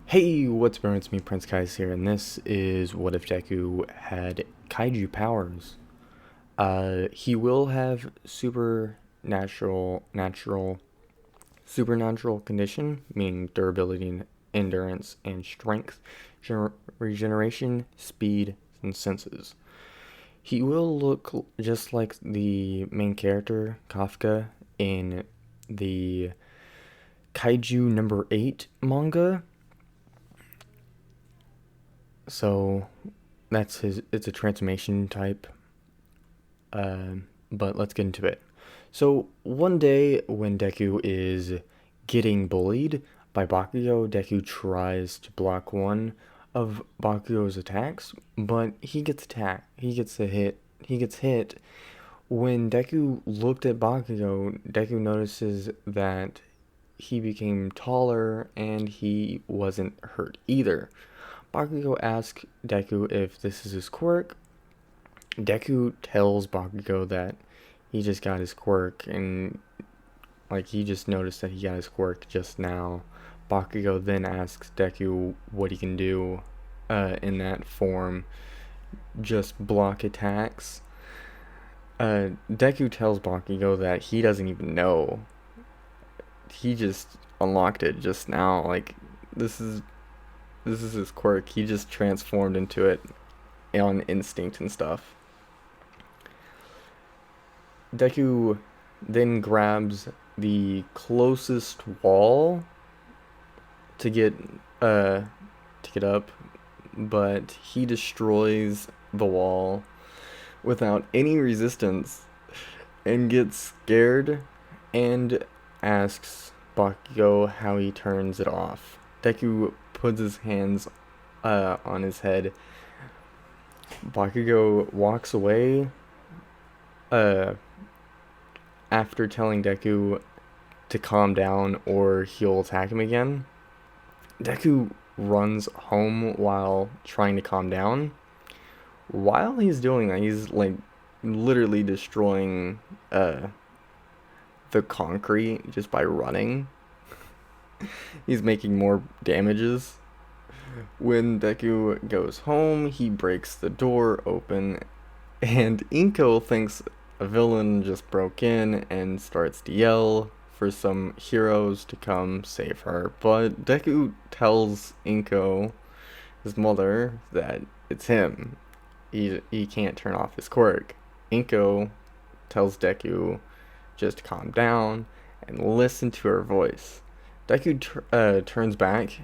Hey, what's going on? It's me, Prince Caius here, and this is what if Deku had Kaiju powers. He will have supernatural condition, meaning durability, and endurance, and strength, regeneration, speed, and senses. He will look just like the main character, Kafka, in the Kaiju number 8 manga. So it's a transformation type. But let's get into it. So one day when Deku is getting bullied by Bakugo, Deku tries to block one of Bakugo's attacks, but he gets attacked. He gets a hit. He gets hit. When Deku looked at Bakugo, Deku notices that he became taller and he wasn't hurt either. Bakugo asks Deku if this is his quirk. Deku tells Bakugo that he just got his quirk and he just noticed that he got his quirk just now. Bakugo then asks Deku what he can do in that form. Just block attacks. Deku tells Bakugo that he doesn't even know. He just unlocked it just now. This is his quirk. He just transformed into it on instinct and stuff. Deku then grabs the closest wall to get up, but he destroys the wall without any resistance and gets scared and asks Bakugo how he turns it off. Deku puts his hands on his head. Bakugo walks away after telling Deku to calm down or he'll attack him again. Deku runs home while trying to calm down. While he's doing that, he's literally destroying the concrete just by running. He's making more damages. When Deku goes home, he breaks the door open, and Inko thinks a villain just broke in and starts to yell for some heroes to come save her. But Deku tells Inko, his mother, that it's him. He can't turn off his quirk. Inko tells Deku just to calm down and listen to her voice. Deku turns back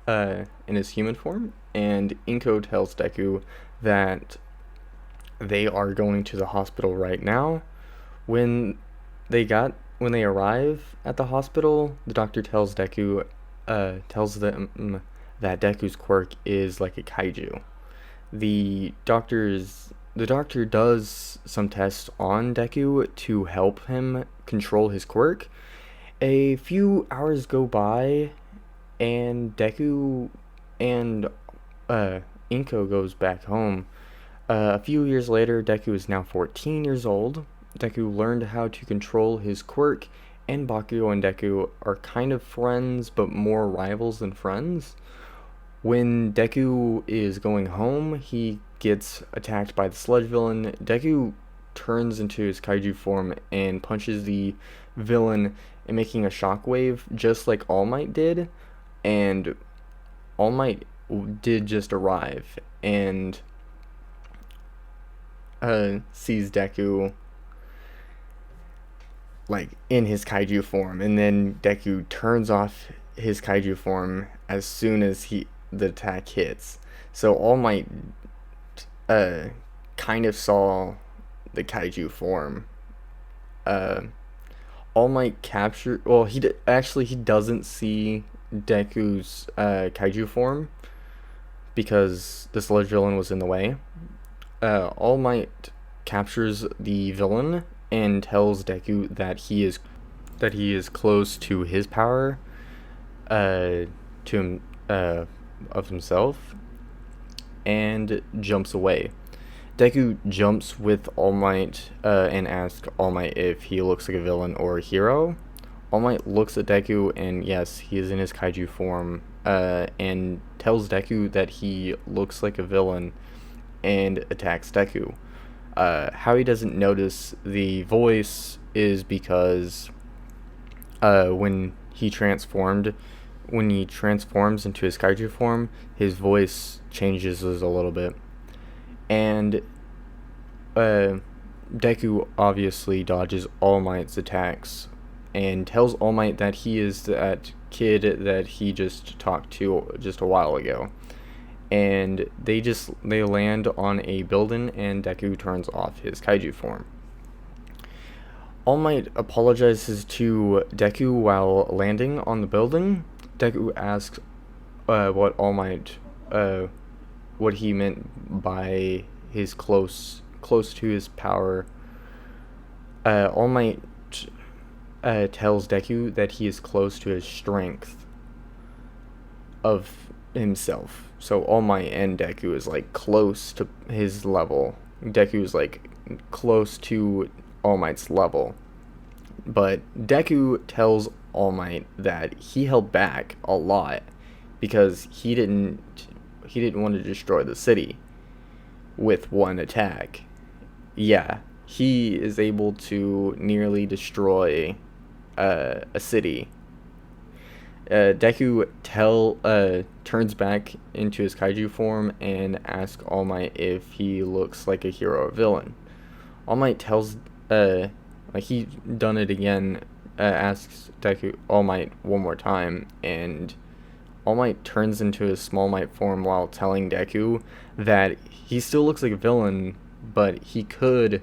in his human form, and Inko tells Deku that they are going to the hospital right now. When they arrive at the hospital, the doctor tells them that Deku's quirk is like a kaiju. The doctor does some tests on Deku to help him control his quirk. A few hours go by, and Deku and Inko goes back home. A few years later, Deku is now 14 years old. Deku learned how to control his quirk, and Bakugo and Deku are kind of friends, but more rivals than friends. When Deku is going home, he gets attacked by the sludge villain. Deku turns into his kaiju form and punches the villain, and making a shockwave just like All Might did. And All Might did just arrive and sees Deku in his kaiju form, and then Deku turns off his kaiju form as soon as the attack hits. So All Might kind of saw the kaiju form. All Might capture. Well, he doesn't see Deku's kaiju form because the sludge villain was in the way. All Might captures the villain and tells Deku that he is close to his power, of himself, and jumps away. Deku jumps with All Might and asks All Might if he looks like a villain or a hero. All Might looks at Deku, and yes, he is in his kaiju form and tells Deku that he looks like a villain and attacks Deku. How he doesn't notice the voice is because when he transforms into his kaiju form, his voice changes a little bit. And Deku obviously dodges All Might's attacks and tells All Might that he is that kid that he just talked to just a while ago. And they land on a building, and Deku turns off his kaiju form. All Might apologizes to Deku while landing on the building. Deku asks what All Might what he meant by his close to his power. All Might tells Deku that he is close to his strength of himself. So All Might and Deku is like close to his level. Deku is like close to All Might's level. But Deku tells All Might that he held back a lot because he didn't want to destroy the city with one attack. Yeah, he is able to nearly destroy a city. Deku turns back into his kaiju form and asks All Might if he looks like a hero or villain. All Might tells he done it again, asks All Might one more time, and All Might turns into his Small Might form while telling Deku that he still looks like a villain, but he could,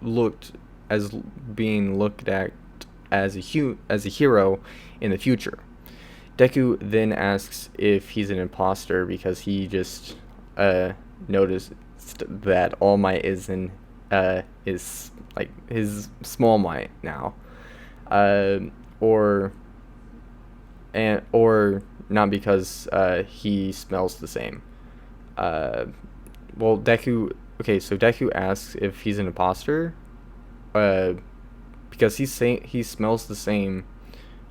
looked as being looked at as a hero in the future. Deku then asks if he's an imposter because he just noticed that All Might is like his Small Might now, or not because he smells the same. Deku asks if he's an imposter, because he smells the same,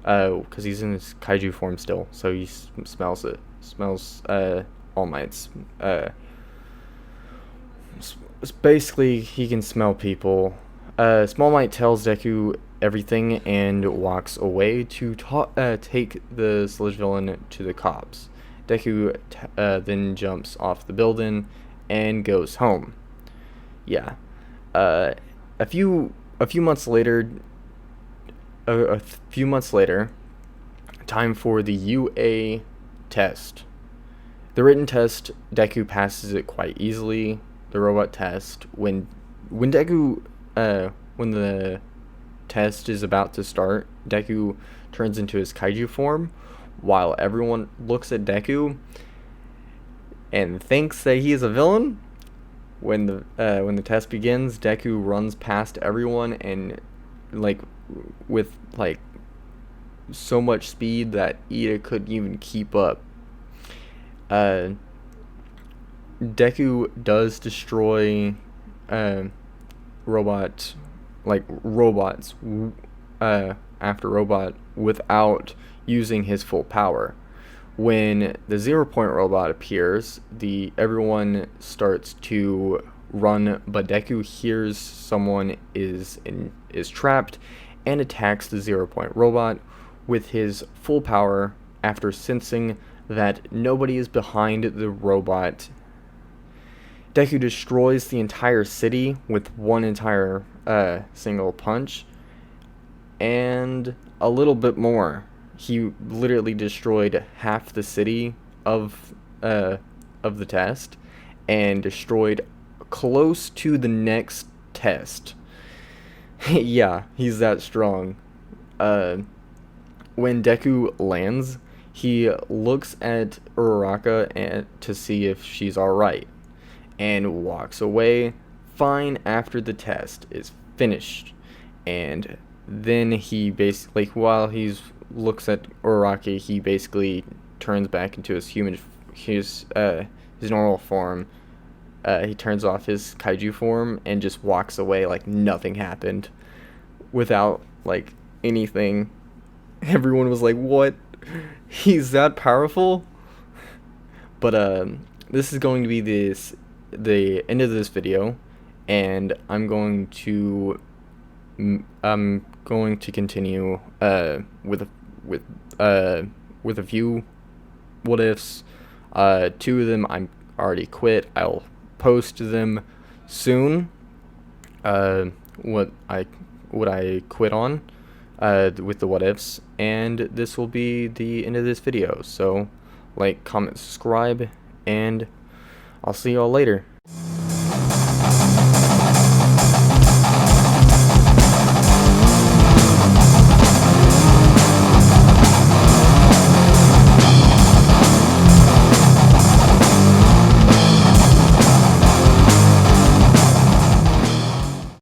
because he's in his kaiju form still, so he smells All Might's. Basically, he can smell people. Small Might tells Deku everything and walks away to take the sludge villain to the cops. Deku then jumps off the building and goes home. Yeah. A few months later, time for the UA test. The written test, Deku passes it quite easily. The robot test, when the test is about to start, Deku turns into his kaiju form, while everyone looks at Deku and thinks that he is a villain. When the test begins, Deku runs past everyone and with so much speed that Ida couldn't even keep up. Deku does destroy robots after robot without using his full power. When the 0 Point robot appears, everyone starts to run, but Deku hears someone is trapped and attacks the 0 Point robot with his full power after sensing that nobody is behind the robot. Deku destroys the entire city with one entire single punch, and a little bit more. He literally destroyed half the city of the test, and destroyed close to the next test. Yeah, he's that strong. When Deku lands, he looks at Uraraka to see if she's alright, and walks away fine after the test is finished. And then he basically, while he looks at Uraraka, he basically turns back into his normal form. He turns off his kaiju form and just walks away like nothing happened, without anything. Everyone was like, "What? He's that powerful?" But this is going to be the end of this video, and I'm going to continue with uh with a few what ifs. Two of them I'm already quit. I'll post them soon. Uh, what I quit on, with the what ifs, and this will be the end of this video. So, like, comment, subscribe, and I'll see y'all later.